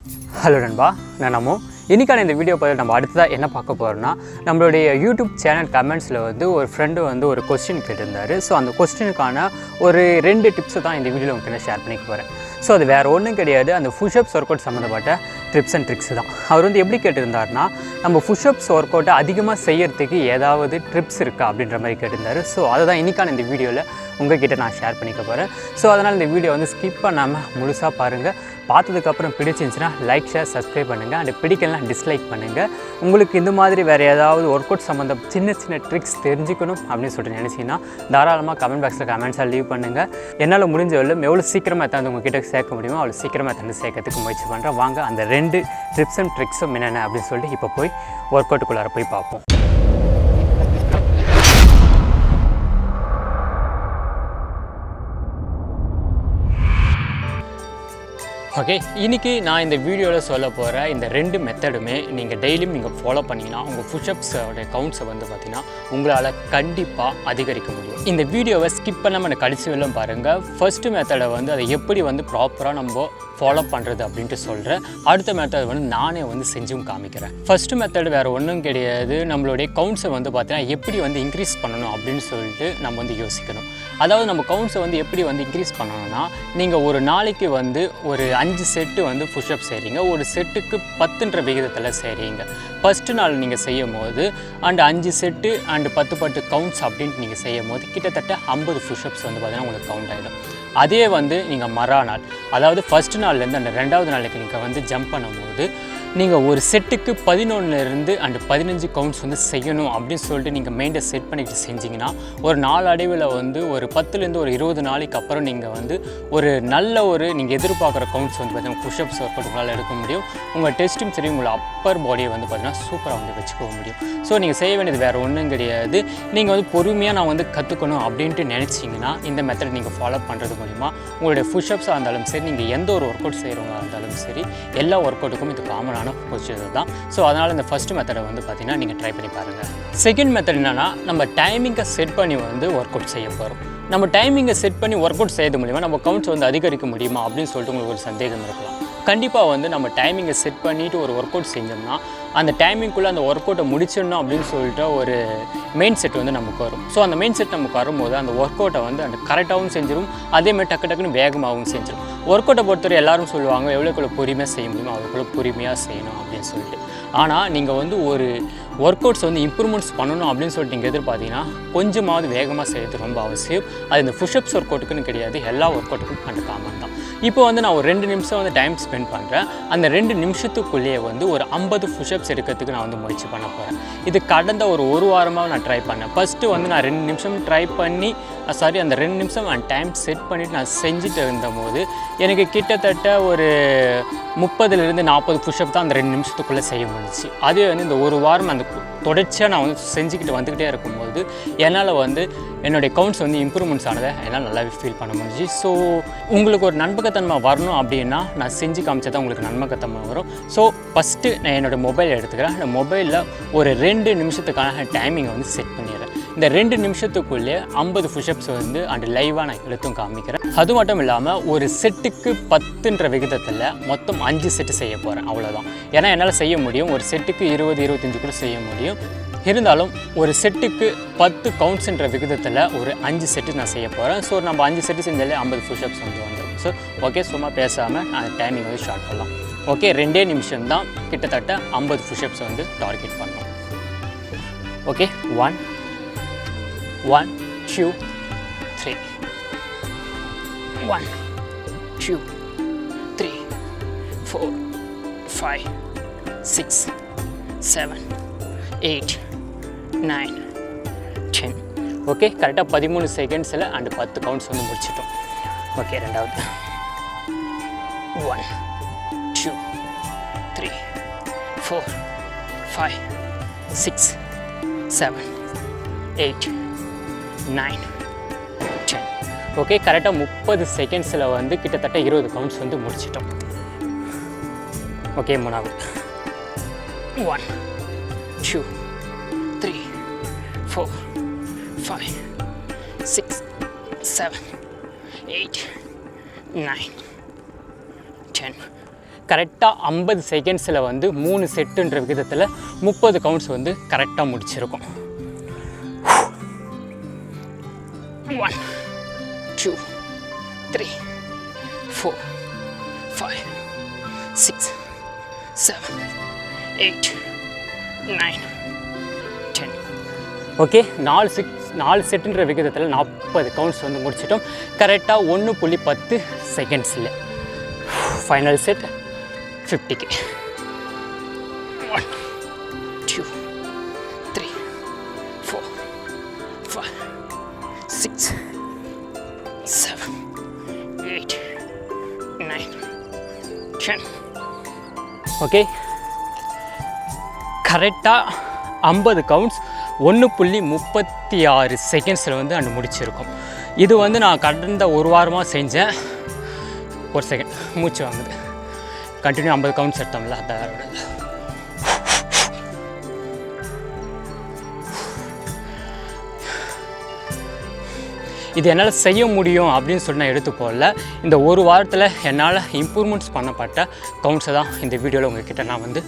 Hello நண்பா, நான் நமோ. இன்றைக்கான இந்த வீடியோ பார்த்து நம்ம அடுத்ததாக என்ன பார்க்க போகிறோம்னா, நம்மளுடைய யூடியூப் சேனல் கமெண்ட்ஸில் வந்து ஒரு ஃப்ரெண்டு வந்து ஒரு கொஸ்டின் கேட்டிருந்தார். ஸோ அந்த கொஸ்டினுக்கான ஒரு 2 டிப்ஸை தான் இந்த வீடியோவில் உங்களுக்கு ஷேர் பண்ணிக்க போகிறேன். ஸோ அது வேறு ஒன்றும் கிடையாது, அந்த புஷ்அப்ஸ் ஒர்க் அவுட் சம்மந்தப்பட்ட டிப்ஸ் அண்ட் ட்ரிக்ஸ் தான். அவர் வந்து எப்படி கேட்டிருந்தாருன்னா, நம்ம புஷ்அப்ஸ் ஒர்க் அவுட்டை அதிகமாக செய்யறதுக்கு ஏதாவது ட்ரிப்ஸ் இருக்கா அப்படின்ற மாதிரி கேட்டிருந்தார். ஸோ அதை தான் இன்றைக்கான இந்த வீடியோவில் உங்கள்கிட்ட நான் ஷேர் பண்ணிக்க போகிறேன். ஸோ அதனால் இந்த வீடியோ வந்து ஸ்கிப் பண்ணாமல் முழுசாக பாருங்கள். பார்த்ததுக்கப்புறம் பிடிச்சிருந்துச்சுன்னா லைக், ஷேர், சப்ஸ்கிரைப் பண்ணுங்கள். அண்ட் பிடிக்கலாம் டிஸ்லைக் பண்ணுங்கள். உங்களுக்கு இந்த மாதிரி வேறு ஏதாவது ஒர்க் அவுட் சம்மந்த சின்ன சின்ன ட்ரிக்ஸ் தெரிஞ்சுக்கணும் அப்படின்னு சொல்லிட்டு நினச்சிங்கன்னா தாராளமாக கமெண்ட் பாக்ஸில் கமெண்ட்ஸாக லீவ் பண்ணுங்கள். என்னால் முடிஞ்ச எவ்வளோ சீக்கிரமாக எத்தாந்து உங்கள்கிட்ட சேர்க்க முடியுமோ அவ்வளோ சீக்கிரமாக எத்தாந்து சேர்க்கறதுக்கு முயற்சி பண்ணுறேன். வாங்க அந்த 2 ட்ரிப்ஸ் அண்ட் ட்ரிக்ஸும் என்னென்ன அப்படின்னு சொல்லிட்டு இப்போ போய் ஒர்க் அவுட்டுக்குள்ளார போய் பார்ப்போம். ஓகே, இன்றைக்கி நான் இந்த வீடியோவில் சொல்ல போகிற இந்த 2 மெத்தடுமே நீங்கள் டெய்லியும் நீங்கள் ஃபாலோ பண்ணிங்கன்னா உங்கள் புஷ்அப்ஸோட கவுண்ட்ஸை வந்து பார்த்திங்கன்னா உங்களால் கண்டிப்பாக அதிகரிக்க முடியும். இந்த வீடியோவை ஸ்கிப் பண்ணாமல் எனக்கு கடைசி வரலும் பாருங்கள். ஃபர்ஸ்ட் மெத்தடை வந்து அதை எப்படி வந்து ப்ராப்பராக நம்ம ஃபாலோ பண்ணுறது அப்படின்ட்டு சொல்கிறேன். அடுத்த மெத்தட் வந்து நானே வந்து செஞ்சும் காமிக்கிறேன். ஃபர்ஸ்ட் மெத்தட் வேறு ஒன்றும் கிடையாது, நம்மளுடைய கவுண்ட்ஸை வந்து பார்த்திங்கன்னா எப்படி வந்து இன்க்ரீஸ் பண்ணணும் அப்படின்னு சொல்லிட்டு நம்ம வந்து யோசிக்கணும். அதாவது நம்ம கவுண்ட்ஸை வந்து எப்படி வந்து இன்க்ரீஸ் பண்ணணும்னா, நீங்கள் ஒரு நாளைக்கு வந்து ஒரு 5 செட்டு வந்து புஷ்அப் செய்கிறீங்க, ஒரு செட்டுக்கு 10ன்ற விகிதத்தில் செய்கிறீங்க. ஃபஸ்ட்டு நாள் நீங்கள் செய்யும் போது அண்ட் 5 செட்டு அண்டு 10 கவுண்ட்ஸ் அப்படின்ட்டு நீங்கள் செய்யும் போது கிட்டத்தட்ட 50 புஷ்அப்ஸ் வந்து பார்த்திங்கன்னா உங்களுக்கு கவுண்ட் ஆகிடும். அதே வந்து நீங்கள் மறுநாள், அதாவது ஃபஸ்ட்டு நாள்லேருந்து அந்த 2வது நாளைக்கு நீங்கள் வந்து ஜம்ப் பண்ணும்போது நீங்கள் ஒரு செட்டுக்கு 11லேருந்து அண்டு 15 கவுண்ட்ஸ் வந்து செய்யணும் அப்படின்னு சொல்லிட்டு நீங்கள் மைண்டை செட் பண்ணிட்டு செஞ்சிங்கன்னா ஒரு நாள் அடைவில் வந்து ஒரு 10லேருந்து ஒரு 20 நாளைக்கு அப்புறம் நீங்கள் வந்து ஒரு நல்ல ஒரு நீங்கள் எதிர்பார்க்குற கவுண்ட்ஸ் வந்து பார்த்தீங்கன்னா புஷ்அப்ஸ் ஒர்க் அவுட் உங்களால் எடுக்க முடியும். உங்கள் டெஸ்ட்டும் சரி, உங்களை அப்பர் பாடியை வந்து பார்த்தீங்கன்னா சூப்பராக வந்து வச்சுக்க முடியும். ஸோ நீங்கள் செய்ய வேண்டியது வேறு ஒன்றும் கிடையாது. நீங்கள் வந்து பொறுமையாக நான் வந்து கற்றுக்கணும் அப்படின்ட்டு நினச்சிங்கன்னா இந்த மெத்தட் நீங்கள் ஃபாலோ பண்ணுறது மூலிமா உங்களுடைய புஷ்அப்ஸாக இருந்தாலும் சரி, நீங்கள் எந்த ஒரு ஒர்க் அவுட் செய்கிறவங்களா இருந்தாலும் சரி, எல்லா ஒர்க் அவுட்டுக்கும் இது காமனான பொசிஷன் தான். ஸோ அதனால் இந்த ஃபஸ்ட் மெத்தடை வந்து பார்த்தீங்கன்னா நீங்கள் ட்ரை பண்ணி பாருங்கள். செகண்ட் மெத்தட் என்னென்னா, நம்ம டைமிங்கை செட் பண்ணி வந்து ஒர்க் அவுட் செய்ய போகிறோம். நம்ம டைமிங்கை செட் பண்ணி ஒர்க் அவுட் செய்யறது மூலிமா நம்ம கவுண்ட்ஸ் வந்து அதிகரிக்க முடியுமா அப்படின்னு சொல்லிட்டு உங்களுக்கு ஒரு சந்தேகம் இருக்கலாம். கண்டிப்பாக வந்து நம்ம டைமிங்கை செட் பண்ணிவிட்டு ஒரு ஒர்க் அவுட் செஞ்சோம்னா அந்த டைமிங்குள்ளே அந்த ஒர்க் அவுட்டை முடிச்சிடணும் அப்படின்னு சொல்லிட்டு ஒரு மெயின் செட் வந்து நமக்கு வரும். ஸோ அந்த மெயின் செட் நமக்கு வரும்போது அந்த ஒர்க் அவுட்டை வந்து அந்த கரெக்டாகவும் செஞ்சிடும், அதேமாதிரி டக்குன்னு வேகமாகவும் செஞ்சிடும். ஒர்க் அவுட்டை பொறுத்தவரை எல்லாரும் சொல்லுவாங்க எவ்வளோக்குள்ள பொறுமையாக செய்ய முடியுமோ அவ்வளோக்குள்ள பொறுமையாக செய்யணும் அப்படின்னு சொல்லிட்டு. ஆனால் நீங்கள் வந்து ஒரு ஒர்க் அவுட்ஸ் வந்து இம்ப்ரூவ்மெண்ட்ஸ் பண்ணணும் அப்படின்னு சொல்லிட்டு நீங்கள் எதிர்பார்த்தீங்கன்னா கொஞ்சமாவது வேகமாக செய்யறது ரொம்ப அவசியம். அது இந்த புஷ்அப்ஸ் ஒர்க் அவுட்டுக்குன்னு கிடையாது, எல்லா ஒர்க் அவுட்டுக்கும் அந்த காமன் தான். இப்போ வந்து நான் ஒரு 2 நிமிஷம் வந்து டைம் ஸ்பெண்ட் பண்ணுறேன். அந்த 2 நிமிஷத்துக்குள்ளேயே வந்து ஒரு 50 புஷ்அப்ஸ் எடுக்கிறதுக்கு நான் வந்து முயற்சி பண்ண போகிறேன். இது கடந்த ஒரு வாரமாக நான் ட்ரை பண்ணேன். ஃபஸ்ட்டு வந்து நான் 2 நிமிஷம் ட்ரை பண்ணி அந்த 2 நிமிஷம் நான் டைம் செட் பண்ணிவிட்டு நான் செஞ்சுட்டு இருந்தபோது எனக்கு கிட்டத்தட்ட ஒரு 30லேருந்து 40 புஷ்அப் தான் அந்த 2 நிமிஷத்துக்குள்ளே செய்ய முடிஞ்சிச்சு. அதே வந்து இந்த ஒரு வாரம் அந்த தொடர்ச்சியாக நான் வந்து செஞ்சுக்கிட்டு வந்துக்கிட்டே இருக்கும்போது என்னால் வந்து என்னுடைய கவுண்ட்ஸ் வந்து இம்ப்ரூவ்மெண்ட்ஸ் ஆனதை என்னால் நல்லாவே ஃபீல் பண்ண முடிஞ்சிச்சு. ஸோ உங்களுக்கு ஒரு நம்பகத்தன்மை வரணும் அப்படின்னா நான் செஞ்சு காமிச்சா தான் உங்களுக்கு நம்பகத்தன்மை வரும். ஸோ ஃபஸ்ட்டு நான் என்னோடய மொபைல் எடுத்துக்கிறேன். அந்த மொபைலில் ஒரு 2 நிமிஷத்துக்கான டைமிங்கை வந்து செட் பண்ணிடுறேன். இந்த 2 நிமிஷத்துக்குள்ளே 50 புஷ்அப்ஸ் வந்து அந்த லைவாக நான் எடுத்தும் காமிக்கிறேன். அது மட்டும் இல்லாமல் ஒரு செட்டுக்கு 10ன்ற விகிதத்தில் மொத்தம் 5 செட்டு செய்ய போகிறேன், அவ்வளோதான். ஏன்னா என்னால் செய்ய முடியும், ஒரு செட்டுக்கு 20-25 கூட செய்ய முடியும். இருந்தாலும் ஒரு செட்டுக்கு 10 கவுண்ட்ஸ்ன்ற விகிதத்தில் ஒரு 5 செட்டு நான் செய்ய போகிறேன். ஸோ நம்ம 5 செட்டு செஞ்சாலே 50 புஷ்அப்ஸ் வந்து வந்துடும். ஸோ ஓகே, சும்மா பேசாமல் அந்த டைமிங் வந்து ஸ்டார்ட் பண்ணலாம். ஓகே, 2 நிமிஷம் தான் கிட்டத்தட்ட 50 புஷ்அப்ஸ் வந்து டார்கெட் பண்ணோம். ஓகே, 1 2 3 1 2 3 4 5 6 7 8 9 10. ஓகே, கரெக்டாக 13 செகண்ட்ஸில் அண்டு 10 கவுண்ட்ஸ் வந்து முடிச்சிட்டோம். ஓகே, ரெண்டாவது 1 2 3 4 5 6 7 8 9 10. ஓகே, கரெக்டாக 30 செகண்ட்ஸில் வந்து கிட்டத்தட்ட 20 கவுண்ட்ஸ் வந்து முடிச்சிட்டோம். ஓகே, மூணாவது 1 2 3 4 5 6 7 8 9 10. கரெக்டாக 50 செகண்ட்ஸில் வந்து 3 செட்டுன்ற விகிதத்தில் 30 கவுண்ட்ஸ் வந்து கரெக்டாக முடிச்சிருக்கோம். 1 2 3 4 5 6 7 8 9 10. ஓகே, 4 செட்டுன்ற விகிதத்தில் 40 கவுண்ட்ஸ் வந்து முடிச்சிட்டோம் கரெக்டாக 1.10 செகண்ட்ஸில். Final set 50K. 1 2 3 4 5 6 7 8 9 10. ஓகே, கரெக்டாக 50 கவுண்ட்ஸ் 1.36 செகண்ட்ஸில் வந்து அண்டு முடிச்சிருக்கோம். இது வந்து நான் கடந்த ஒரு வாரமாக செஞ்சேன். ஒரு செகண்ட் மூச்சு வாங்குது. கண்டினியூ 50 கவுண்ட்ஸ் எடுத்தோம்ல அதோட. இது என்னால் செய்ய முடியும் அப்படின்னு சொல்லி நான் எடுத்து போடல. இந்த ஒரு வாரத்தில் என்னால் இம்ப்ரூவ்மெண்ட்ஸ் பண்ணப்பட்ட கவுண்ட்ஸை தான் இந்த வீடியோவில் உங்கள்கிட்ட நான் வந்து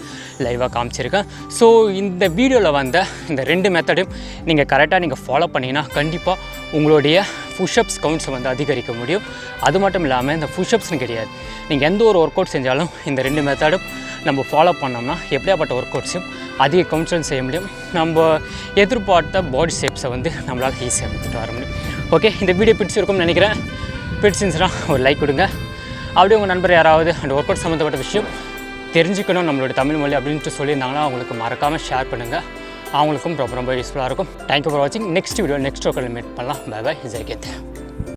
லைவாக காமிச்சிருக்கேன். ஸோ இந்த வீடியோவில் வந்த இந்த 2 மெத்தடையும் நீங்கள் கரெக்டாக ஃபாலோ பண்ணிங்கன்னா கண்டிப்பாக உங்களுடைய புஷ்அப்ஸ் கவுண்ட்ஸை வந்து அதிகரிக்க முடியும். அது மட்டும் இல்லாமல் இந்த புஷ்அப்ஸ்னு கிடையாது, நீங்கள் எந்த ஒரு ஒர்க் அவுட் செஞ்சாலும் இந்த 2 மெத்தடும் நம்ம ஃபாலோ பண்ணோம்னா எப்படியாப்பட்ட ஒர்க் அவுட்ஸையும் அதிக கவுண்ட்ஸும் செய்ய முடியும். நம்ம எதிர்பார்த்த பாடி ஷேப்ஸை வந்து நம்மளால் ஈஸியாக எடுத்துகிட்டு வர முடியும். ஓகே, இந்த வீடியோ பிடிச்சிருக்கும்னு நினைக்கிறேன். பிடிச்சிருந்துச்சுன்னா ஒரு லைக் கொடுங்க. அப்படியே உங்கள் நண்பர் யாராவது அந்த ஒர்க் அவுட் சம்மந்தப்பட்ட விஷயம் தெரிஞ்சுக்கணும் நம்மளோட தமிழ் மொழி அப்படின்ட்டு சொல்லியிருந்தாங்கன்னா அவங்களுக்கு மறக்காமல் ஷேர் பண்ணுங்கள். அவங்களுக்கும் ரொம்ப யூஸ்ஃபுல்லாக இருக்கும். தேங்க்யூ ஃபார் வாட்சிங். Next video next work meet பண்ணலாம். Bye bye. ஜெய் கேத்.